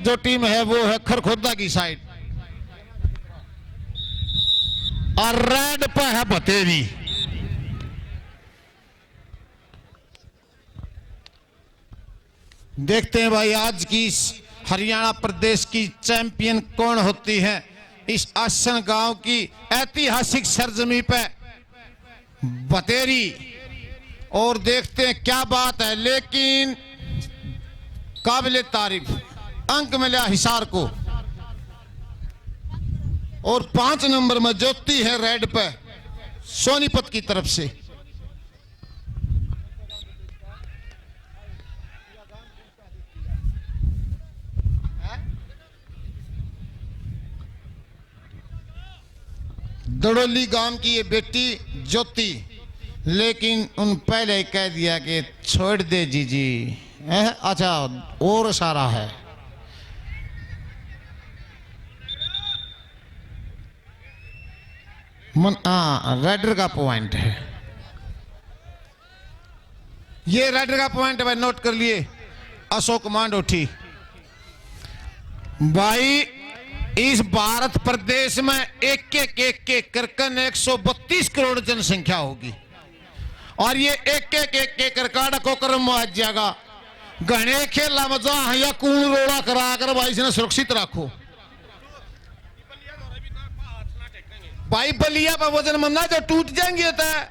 जो टीम है वो है खरखोदा की साइड, और रेड पे है बतेरी। देखते हैं भाई आज की हरियाणा प्रदेश की चैंपियन कौन होती है इस आसन गांव की ऐतिहासिक सरजमी पे बतेरी। और देखते हैं क्या बात है, लेकिन काबिले तारीफ अंक मिला हिसार को। और 5 नंबर में ज्योति है रेड पे सोनीपत की तरफ से। दड़ोली गांव की ये बेटी ज्योति, लेकिन उन पहले कह दिया कि छोड़ दे जीजी। अच्छा और सारा है। रेडर का पॉइंट है, ये रेडर का पॉइंट है भाई, नोट कर लिए। अशोक मांडोठी भाई, इस भारत प्रदेश में एक करकन 132 करोड़ जनसंख्या होगी, और ये एक करकाड़ा को कर्म आ जाएगा। घने खेला मजा या कून रोड़ा करा कर भाई से सुरक्षित रखो भाई। बलिया पर वजन मना जो टूट जाएंगे होता है,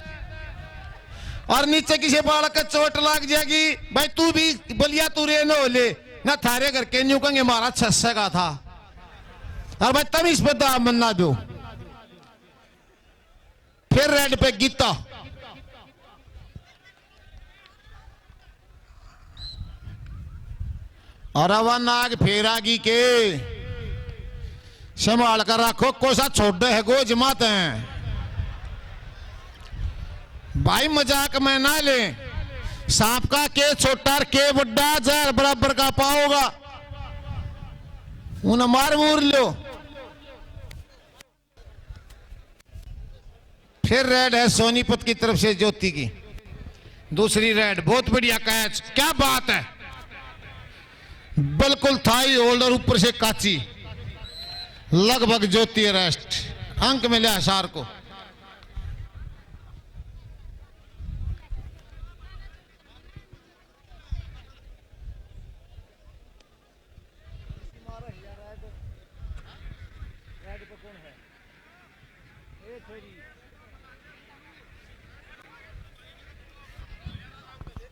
और नीचे किसी बालक का चोट लग जाएगी भाई, तू भी बलिया तू रे न ले ना, थारे घर के न्यू कहेंगे मारा 600 का था, और भाई तब इस पर दाम मन्ना दो। फिर रेड पे गीता, और अब नाग फेरागी के संभाल कर रखो, कोसा छोटे है गो जमाते हैं भाई, मजाक में ना ले। सांप का के छोटा के बड्डा जहर बराबर का पाओगा, उन्हें मार मूर लो। फिर रेड है सोनीपत की तरफ से ज्योति की, दूसरी रेड। बहुत बढ़िया कैच, क्या बात है, बिल्कुल थाई होल्डर ऊपर से काची, लगभग ज्योति रेस्ट। अंक मिला हिसार को।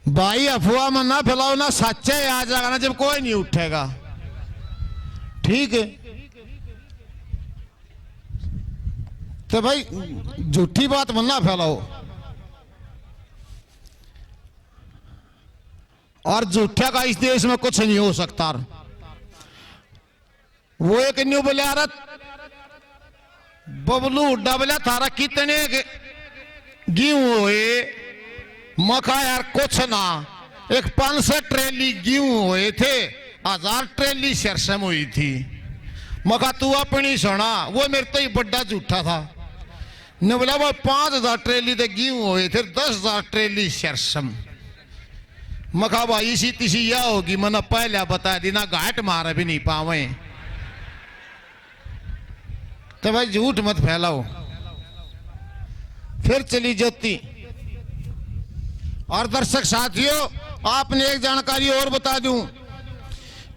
भाई अफवाह में ना फैलाओ ना, सच्चे आ जाएगा ना जब कोई नहीं उठेगा, ठीक है। तो भाई झूठी बात में ना फैलाओ, और झूठा का इस देश में कुछ नहीं हो सकता। वो एक न्यू बलियारत बबलू डबला थारा कितने गेहूं हुए मखा यार कुछ ना, एक 500 ट्रेली गेहूं हुए थे, 1000 ट्रेली सरसम हुई थी। मखा तू अपनी सुना, वो मेरे तो ही बड़ा झूठा था। ने बोला वो 5000 ट्रेली तो गेहूं हुए थे, 10,000 ट्रेली सरसम। मखा भाई इसी तीसी यह होगी, मैंने पहले बता दी ना, घाट मार भी नहीं पावे। तो भाई झूठ मत फैलाओ। फिर चली ज्योति। और दर्शक साथियों, आपने एक जानकारी और बता दूं,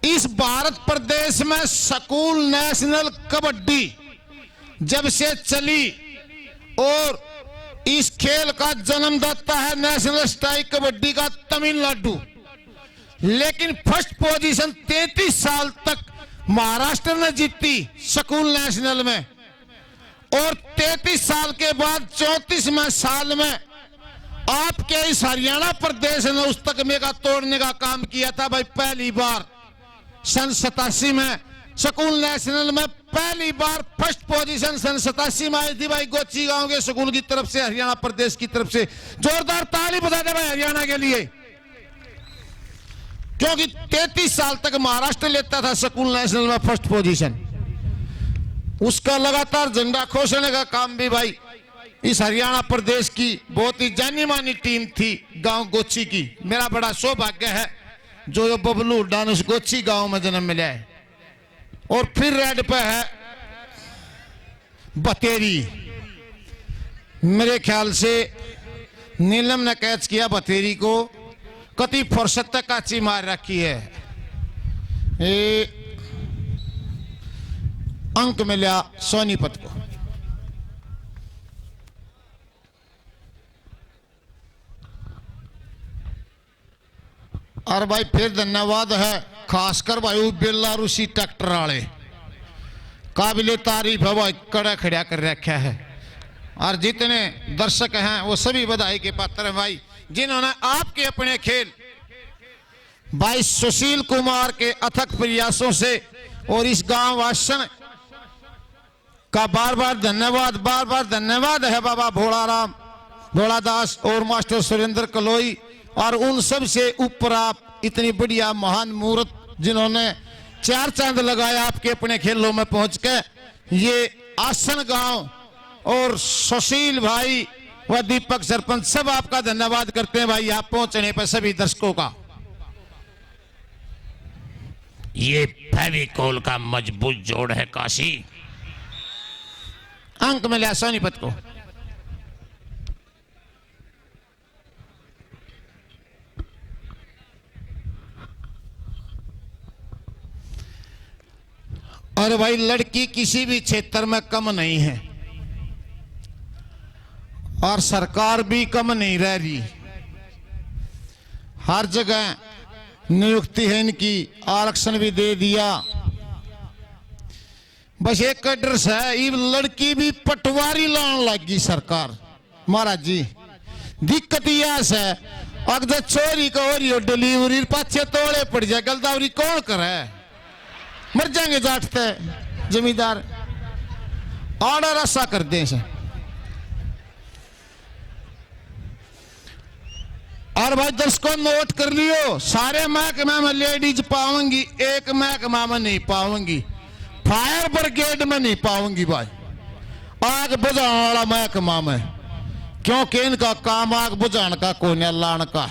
इस भारत प्रदेश में स्कूल नेशनल कबड्डी जब से चली, और इस खेल का जन्मदाता है नेशनल स्टाइल कबड्डी का तमिलनाडु, लेकिन फर्स्ट पोजीशन 33 साल तक महाराष्ट्र ने जीती स्कूल नेशनल में, और 33 साल के बाद 34वें साल में आपके इस हरियाणा प्रदेश ने उस तकमे का तोड़ने का काम किया था भाई। पहली बार सन 87 में स्कूल नेशनल में पहली बार फर्स्ट पोजीशन सन 87 में आई थी भाई, गोची गांव के स्कूल की तरफ से, हरियाणा प्रदेश की तरफ से। जोरदार ताली बजा दे भाई हरियाणा के लिए, क्योंकि 33 साल तक महाराष्ट्र लेता था स्कूल नेशनल में फर्स्ट पोजीशन। उसका लगातार झंडा खोसने का काम भी भाई इस हरियाणा प्रदेश की बहुत ही जानी मानी टीम थी गांव गोची की। मेरा बड़ा सौभाग्य है जो बबलू डानुस गोची गांव में जन्म मिला है। और फिर रेड पे है बतेरी। मेरे ख्याल से नीलम ने कैच किया बतेरी को, कति फुर्सत तक काची मार रखी है। ये अंक मिला सोनीपत को। और भाई फिर धन्यवाद है खासकर भाई बेलारूसी ट्रैक्टर वाले, काबिले तारीफ है भाई, कड़ा खड़ा कर रखा है। और जितने दर्शक हैं वो सभी बधाई के पात्र हैं भाई, जिन्होंने आपके अपने खेल भाई सुशील कुमार के अथक प्रयासों से और इस गांव वासन का बार बार धन्यवाद है बाबा भोलाराम भोलादास और मास्टर सुरेंद्र कलोई, और उन सब से ऊपर आप इतनी बढ़िया महान मूर्त जिन्होंने चार चांद लगाया आपके अपने खेलों में पहुंच के। ये आसन गांव और सुशील भाई व दीपक सरपंच सब आपका धन्यवाद करते हैं भाई, आप पहुंचने पर सभी दर्शकों का। ये फेविकोल का मजबूत जोड़ है काशी। अंक मिला सोनीपत को। और भाई लड़की किसी भी क्षेत्र में कम नहीं है और सरकार भी कम नहीं रह रही, हर जगह नियुक्ति है इनकी, आरक्षण भी दे दिया। बस एक एड्रेस है, ये लड़की भी पटवारी लाने लगी सरकार महाराज जी। दिक्कत यह है अगर चोरी का हो रही हो डिलीवरी पाछे तोड़े पड़ जाए, गलदावरी कौन करे, मर जाएंगे जाटते जमींदार। ऑर्डर ऐसा कर दें से। और भाई दर्शकों नोट कर लियो, सारे महकमे में लेडीज पाऊंगी, एक महकमा में नहीं पाऊंगी, फायर ब्रिगेड में नहीं पाऊंगी भाई, आग बुझाने वाला महकमा में, क्योंकि इनका काम आग बुझाने का कोने लाने का।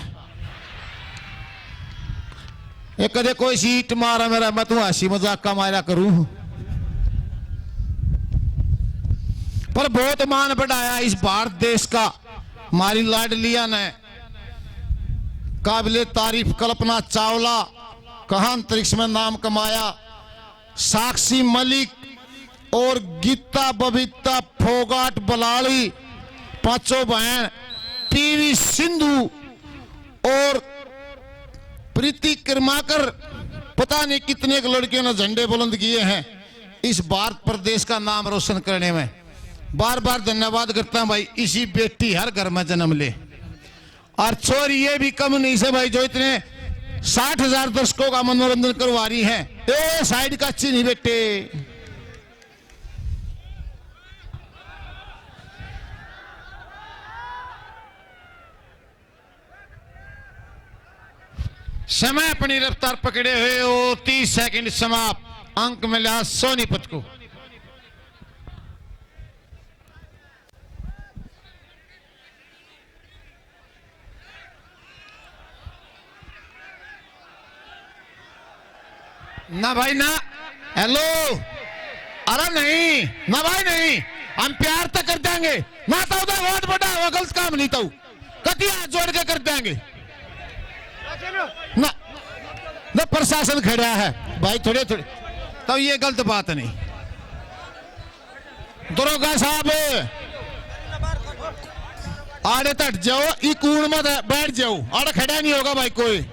ये कदे कोई सीट मारा मेरा, मैं तू हंसी मजाक का मारा करूं, पर बहुत मान बढ़ाया इस भारत देश का हमारी लाडलिया ने। काबिले तारीफ कल्पना चावला कहां अंतरिक्ष में नाम कमाया, साक्षी मलिक और गीता बबीता फोगाट बलाली पांचों बहन, पीवी सिंधु और प्रीति कर्माकर, पता नहीं कितने लड़कियों ने झंडे बुलंद किए हैं इस भारत प्रदेश का नाम रोशन करने में। बार बार धन्यवाद करता हूं भाई, इसी बेटी हर घर में जन्म ले। और छोरी ये भी कम नहीं से भाई, जो इतने 60,000 दर्शकों का मनोरंजन करवा रही है। ए साइड का अच्छी नहीं बेटे, समय अपनी रफ्तार पकड़े हुए हो, 30 सेकंड समाप्त। अंक मिला सोनीपत को। ना भाई ना, हेलो, अरे नहीं ना भाई नहीं, हम प्यार तक कर देंगे ना, तो उधर बहुत बड़ा वो गलत काम नहीं, तो कति हाथ जोड़ के कर देंगे ना, ना प्रशासन खड़ा है भाई, थोड़े थोड़े तो ये गलत बात नहीं। दरोगा साहब आड़े तट जाओ, ई कूड़ मत बैठ जाओ, आड़े खड़ा नहीं होगा भाई कोई,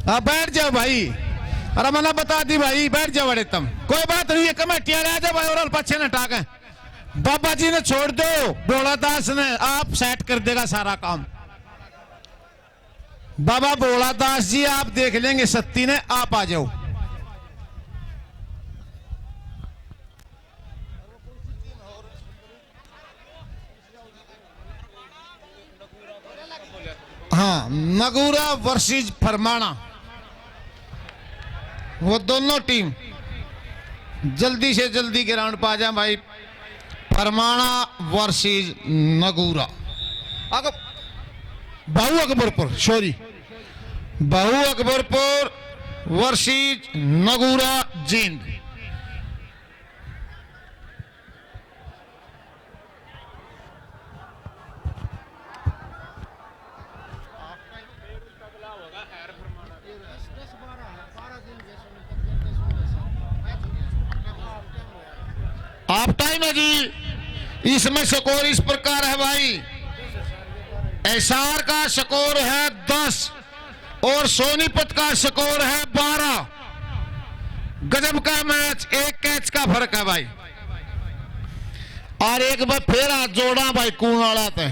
हाँ बैठ जाओ भाई, अरे मैंने बता दी भाई, बैठ जाओ बड़े तुम, कोई बात नहीं है, कमेटी आ जाओ भाई, और पीछे न टाके, बाबा जी ने छोड़ दो, भोलादास ने आप सेट कर देगा सारा काम। बाबा भोलादास जी आप देख लेंगे, सत्ती ने, आप आ जाओ। हाँ, नगूरा वर्सेस फरमाना, वो दोनों टीम जल्दी से जल्दी ग्राउंड पर आ जाए भाई। फरमाना वर्सेस नगूरा, बहु अकबरपुर, सॉरी बहु अकबरपुर वर्सेस नगूरा जींद। आप टाइम है जी। इसमें स्कोर इस प्रकार है भाई, एसआर का स्कोर है 10 और सोनीपत का स्कोर है 12। गजब का मैच, एक कैच का फर्क है भाई। और एक बार फिर हाथ जोड़ा भाई कून वाला थे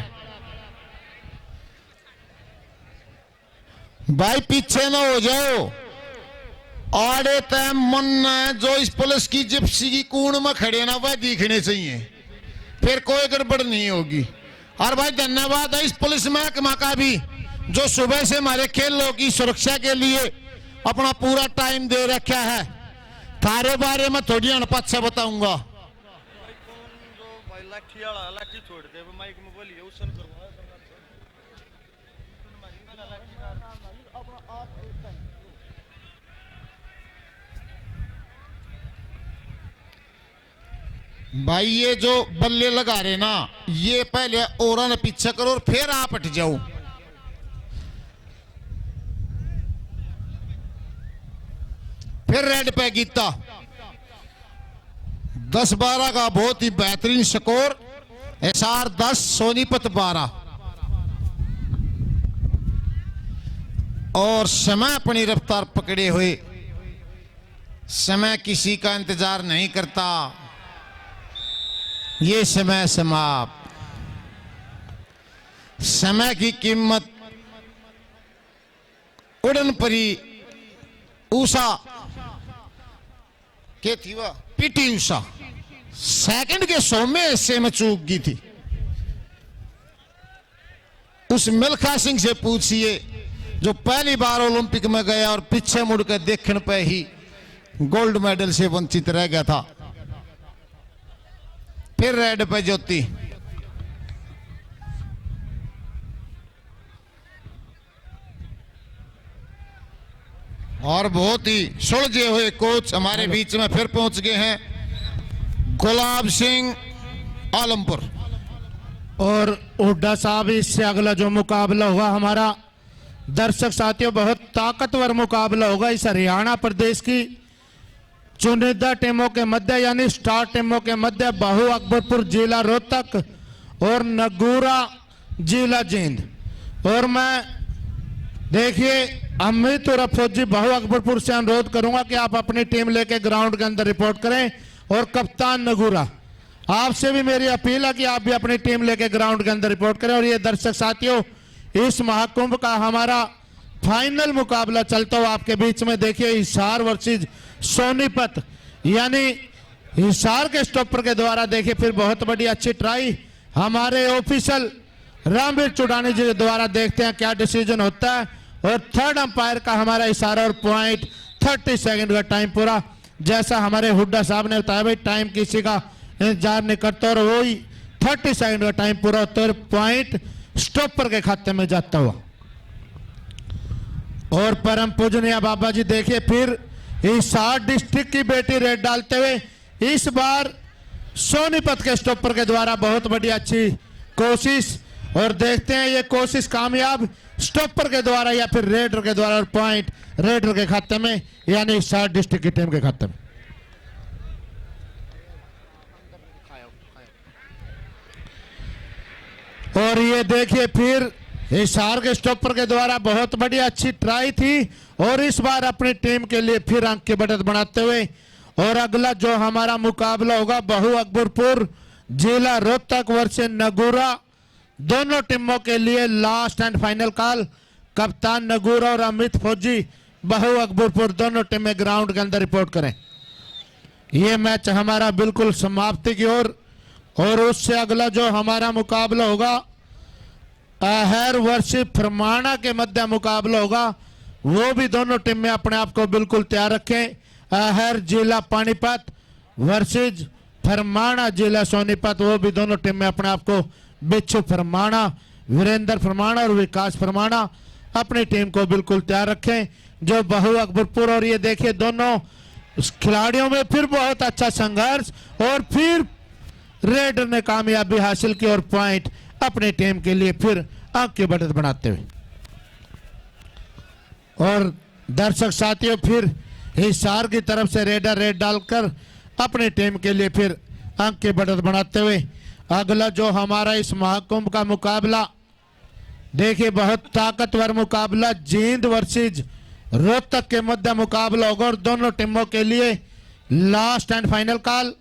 भाई, पीछे ना हो जाओ। आड़े तय मन जो इस पुलिस की जिप्सी की कूण में खड़े ना वह दिखने चाहिए, फिर कोई गड़बड़ नहीं होगी। और भाई धन्यवाद है इस पुलिस महकमा का भी, जो सुबह से हमारे खेलों की सुरक्षा के लिए अपना पूरा टाइम दे रखा है। थारे बारे में थोड़ी अनपत से बताऊंगा। भाई ये जो बल्ले लगा रहे ना, ये पहले और ने पीछे करो और फिर आप हट जाओ। फिर रेड पे गीता 10-12 का बहुत ही बेहतरीन स्कोर। एसआर 10 सोनीपत 12। और समय अपनी रफ्तार पकड़े हुए, समय किसी का इंतजार नहीं करता। ये समय समाप्त। समय की कीमत उड़न परी उषा के थी, वह पीटी उषा सेकंड के 100वें हिस्से में चूक गई थी। उस मिल्खा सिंह से पूछिए जो पहली बार ओलंपिक में गया और पीछे मुड़कर देखने पे ही गोल्ड मेडल से वंचित रह गया था। फिर रेड पे ज्योति। और बहुत ही सुलझे हुए कोच हमारे बीच में फिर पहुंच गए हैं, गुलाब सिंह आलमपुर। और हुड्डा साहब, इससे अगला जो मुकाबला होगा हमारा, दर्शक साथियों, बहुत ताकतवर मुकाबला होगा। इस हरियाणा प्रदेश की चुनिंदा टीमों के मध्य, यानी स्टार टीमों के मध्य, बहु अकबरपुर जिला रोहतक और नगूरा जिला जींद। और मैं देखिए अमित और फौजी बहु अकबरपुर से अनुरोध करूंगा कि आप अपनी टीम लेके ग्राउंड के अंदर रिपोर्ट करें। और कप्तान नगूरा, आपसे भी मेरी अपील है कि आप भी अपनी टीम लेके ग्राउंड के अंदर रिपोर्ट करें। और ये दर्शक साथियों, इस महाकुंभ का हमारा फाइनल मुकाबला चलता हुआ आपके बीच में देखिए, हिसार वर्सेस सोनीपत, यानी हिसार के स्टॉपर के द्वारा देखिए फिर बहुत बड़ी अच्छी ट्राई हमारे ऑफिशियल रामवीर चुड़ानी जी के द्वारा। देखते हैं क्या डिसीजन होता है। और थर्ड अंपायर का हमारा इशारा और पॉइंट 30 सेकंड का टाइम पूरा। जैसा हमारे हुड्डा साहब ने बताया भाई, टाइम किसी का इंतजार नहीं करता और वही 30 सेकंड का टाइम पूरा होता है, पॉइंट स्टॉपर के खाते में जाता हुआ। और परम पूजनीय बाबा जी देखिए फिर हिसार डिस्ट्रिक्ट की बेटी रेड डालते हुए इस बार सोनीपत के स्टॉपर के द्वारा बहुत बड़ी अच्छी कोशिश। और देखते हैं ये कोशिश कामयाब स्टॉपर के द्वारा या फिर रेडर के द्वारा। और पॉइंट रेडर के खाते में, यानी हिसार डिस्ट्रिक्ट की टीम के खाते में। और ये देखिए फिर हिसार के स्टॉपर के द्वारा बहुत बड़ी अच्छी ट्राई थी और इस बार अपनी टीम के लिए फिर अंक की बढ़त बनाते हुए। और अगला जो हमारा मुकाबला होगा, बहु अकबरपुर जिला रोहतक वर्सेस नगूरा, दोनों टीमों के लिए लास्ट एंड फाइनल कॉल। कप्तान नगूरा और अमित फौजी बहु अकबरपुर, दोनों टीमें ग्राउंड के अंदर रिपोर्ट करें। यह मैच हमारा बिल्कुल समाप्ति की ओर। और उससे अगला जो हमारा मुकाबला होगा, अहर वर्सेस फरमाना के मध्य मुकाबला होगा। वो भी दोनों टीमें अपने आप को बिल्कुल तैयार रखें। अहर जिला पानीपत वर्सेस फरमाना जिला सोनीपत, वो भी दोनों टीमें अपने आप को, बिच्छू फरमाना, वीरेंद्र फरमाना और विकास फरमाना, अपनी टीम को बिल्कुल तैयार रखें। जो बहु अकबरपुर। और ये देखिए दोनों खिलाड़ियों में फिर बहुत अच्छा संघर्ष और फिर रेडर ने कामयाबी हासिल की और पॉइंट अपनी टीम के लिए फिर अंक की बढ़त बनाते हुए। और दर्शक साथियों फिर हिसार की तरफ से रेडर रेड डालकर अपनी टीम के लिए फिर अंक की बढ़त बनाते हुए। अगला जो हमारा इस महाकुंभ का मुकाबला देखिए बहुत ताकतवर मुकाबला जींद वर्सेज रोहतक के मध्य मुकाबला होगा और दोनों टीमों के लिए लास्ट एंड फाइनल कॉल।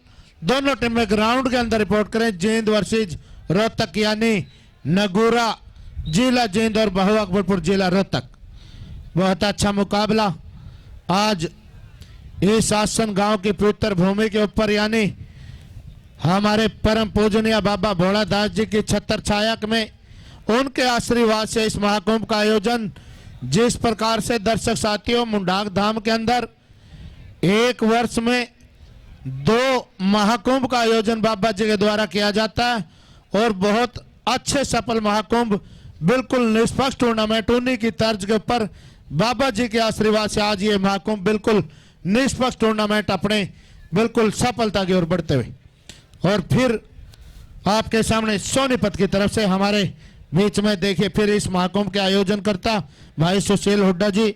दोनों टीमें ग्राउंड के अंदर रिपोर्ट करें। जींद वर्सेज रोहतक यानी नगूरा जिला जींद और बहु अकबरपुर जिला रोहतक। बहुत अच्छा मुकाबला आज इस आसन गांव की पवित्र भूमि के ऊपर यानी हमारे परम पूजनीय बाबा भोला दास जी की छत्र छाया में उनके आशीर्वाद से इस महाकुंभ का आयोजन जिस प्रकार से दर्शक साथियों मुंडाक धाम के अंदर एक वर्ष में 2 महाकुंभ का आयोजन बाबा जी के द्वारा किया जाता है और बहुत अच्छे सफल महाकुंभ बिल्कुल निष्पक्ष टूर्नामेंट उन्हीं की तर्ज के ऊपर बाबा जी के आशीर्वाद से आज ये महाकुंभ बिल्कुल निष्पक्ष टूर्नामेंट अपने बिल्कुल सफलता की ओर बढ़ते हुए। और फिर आपके सामने सोनीपत की तरफ से हमारे बीच में देखिए फिर इस महाकुंभ के आयोजन करता भाई सुशील हुड्डा जी।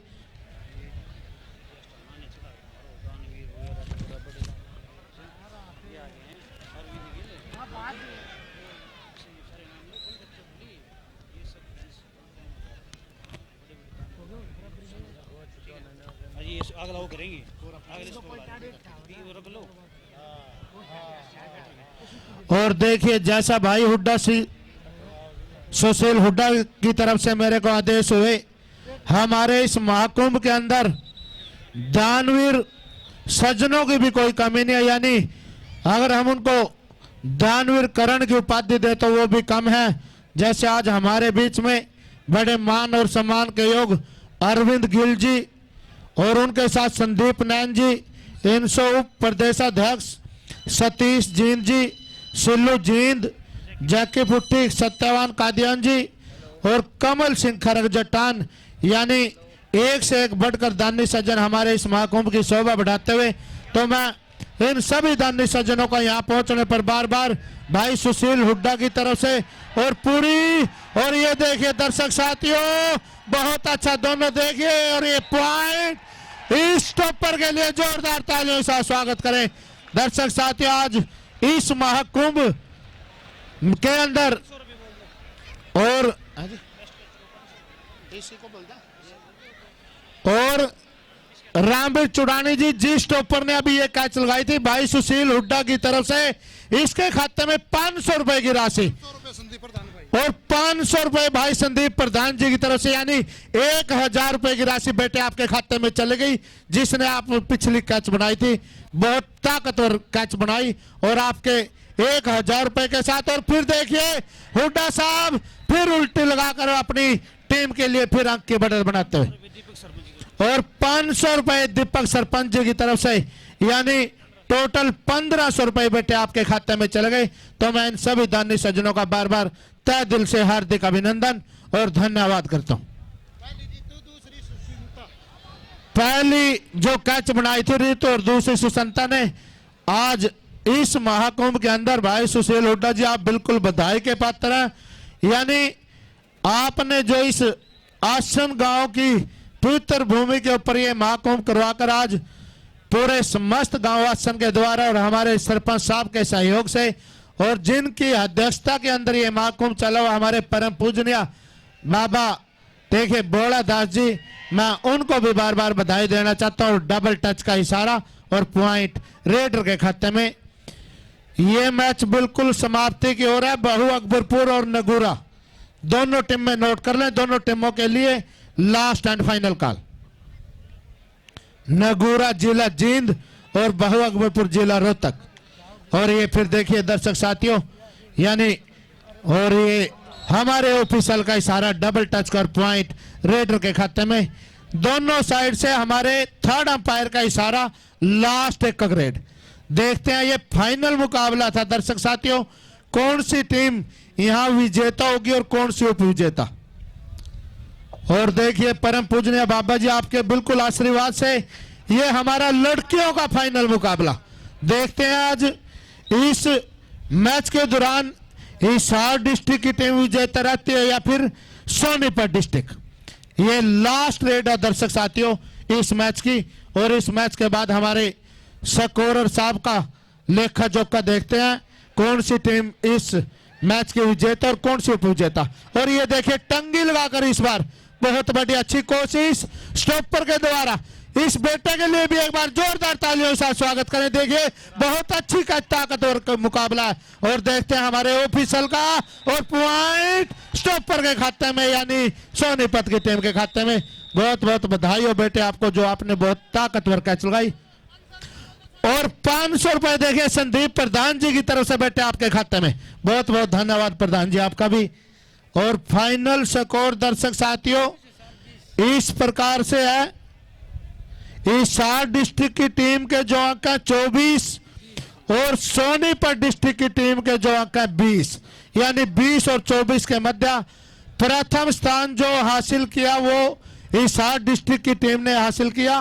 अगला वो करेंगे और देखिए जैसा भाई हुड्डा सुशील हुड्डा की तरफ से मेरे को आदेश हुए हमारे इस महाकुंभ के अंदर दानवीर सज्जनों की भी कोई कमी नहीं है। यानी अगर हम उनको दानवीर करण की उपाधि दे तो वो भी कम है। जैसे आज हमारे बीच में बड़े मान और सम्मान के योग अरविंद गिल जी और उनके साथ संदीप नैन जी, इनसो उप प्रदेशाध्यक्ष सतीश जींद जी, सिल्लू जींद, जैकी फुट्टी, सत्यवान कादियान जी और कमल सिंह खरग जट्टान यानी एक से एक बढ़कर दानी सज्जन हमारे इस महाकुंभ की शोभा बढ़ाते हुए। तो मैं इन सभी दानी सज्जनों का यहाँ पहुंचने पर बार बार भाई सुशील हुड्डा की तरफ से और पूरी और ये देखिए दर्शक साथियों बहुत अच्छा दोनों देखिए और ये पॉइंट इस स्टॉपर के लिए जोरदार तालियों के साथ स्वागत करें। दर्शक साथियों आज इस महाकुंभ के अंदर और रामवीर चुड़ानी जी जिस स्टॉपर ने अभी ये कैच लगाई थी भाई सुशील हुड्डा की तरफ से इसके खाते में 500 रुपए की राशि और 500 रुपए भाई संदीप प्रधान जी की तरफ से यानी 1000 रुपए की राशि बेटे आपके खाते में चली गई। जिसने आप पिछली कैच बनाई थी बहुत ताकतवर कैच बनाई और आपके 1000 रुपए के साथ। और फिर देखिए हुड्डा साहब फिर उल्टी लगाकर अपनी टीम के लिए फिर अंक की बढ़त बनाते हुए और 500 रुपए दीपक सरपंच जी की तरफ से यानी टोटल 1500 रुपए बेटे आपके खाते में चले गए। तो मैं इन सभी दानी सज्जनों का बार बार तहे दिल से हार्दिक अभिनंदन और धन्यवाद करता हूं। पहली जो कैच बनाई थी रीतु और दूसरी सुसंता ने आज इस महाकुंभ के अंदर भाई सुशील हुड्डा जी आप बिल्कुल बधाई के पात्र हैं। यानी आपने जो इस आसन गांव की पवित्र भूमि के ऊपर ये महाकुंभ करवाकर आज पूरे समस्त गांव आसन के द्वारा और हमारे सरपंच साहब के सहयोग से और जिनकी अध्यक्षता के अंदर ये महाकुंभ चला हुआ हमारे परम पूजनीय बाबा देखिए भोला दास जी, मैं उनको भी बार बार बधाई देना चाहता हूँ। डबल टच का इशारा और पॉइंट रेडर के खाते में। ये मैच बिल्कुल समाप्ति की ओर है। बहु अकबरपुर और नगूरा दोनों टीम में नोट कर लें, दोनों टीमों के लिए लास्ट एंड फाइनल कॉल। नगूरा जिला जींद और बहु अकबरपुर जिला रोहतक। और ये फिर देखिए दर्शक साथियों यानी और ये हमारे ऑफिशियल का इशारा डबल टच कर पॉइंट रेडर के खाते में। दोनों साइड से हमारे थर्ड अंपायर का इशारा लास्ट एक का ग्रेड। देखते हैं ये फाइनल मुकाबला था दर्शक साथियों, कौन सी टीम यहां विजेता होगी और कौन सी उप विजेता। और देखिए परम पूजनीय बाबा जी आपके बिल्कुल आशीर्वाद से ये हमारा लड़कियों का फाइनल मुकाबला देखते हैं। आज इस मैच के दौरान हिसार डिस्ट्रिक्ट की टीम विजेता रहती है या फिर सोनीपत डिस्ट्रिक्ट, ये लास्ट रेड है दर्शक साथियों इस मैच की। और इस मैच के बाद हमारे स्कोरर साहब का लेखा जोखा देखते हैं कौन सी टीम इस मैच के विजेता और कौन सी उपविजेता। और ये देखिए टंगी लगाकर इस बार बहुत बड़ी अच्छी कोशिश स्टॉपर के द्वारा, इस बेटे के लिए भी एक बार जोरदार तालियों के साथ स्वागत करें। देखिए बहुत अच्छी का ताकतवर मुकाबला है। और देखते हैं हमारे ऑफिशियल का और पॉइंट स्टॉपर के खाते में यानी सोनीपत की टीम के खाते में। बहुत बहुत बधाई हो बेटे आपको जो आपने बहुत ताकतवर कैच लगाई। और 500 रुपए देखिए संदीप प्रधान जी की तरफ से बेटे आपके खाते में, बहुत बहुत धन्यवाद प्रधान जी आपका भी। और फाइनल स्कोर दर्शक साथियों इस प्रकार से है, हिसार डिस्ट्रिक्ट की टीम के जो अंक है 24 और सोनीपत डिस्ट्रिक्ट की टीम के जो अंक है 20, यानी 20 और 24 के मध्य प्रथम स्थान जो हासिल किया वो हिसार डिस्ट्रिक्ट की टीम ने हासिल किया।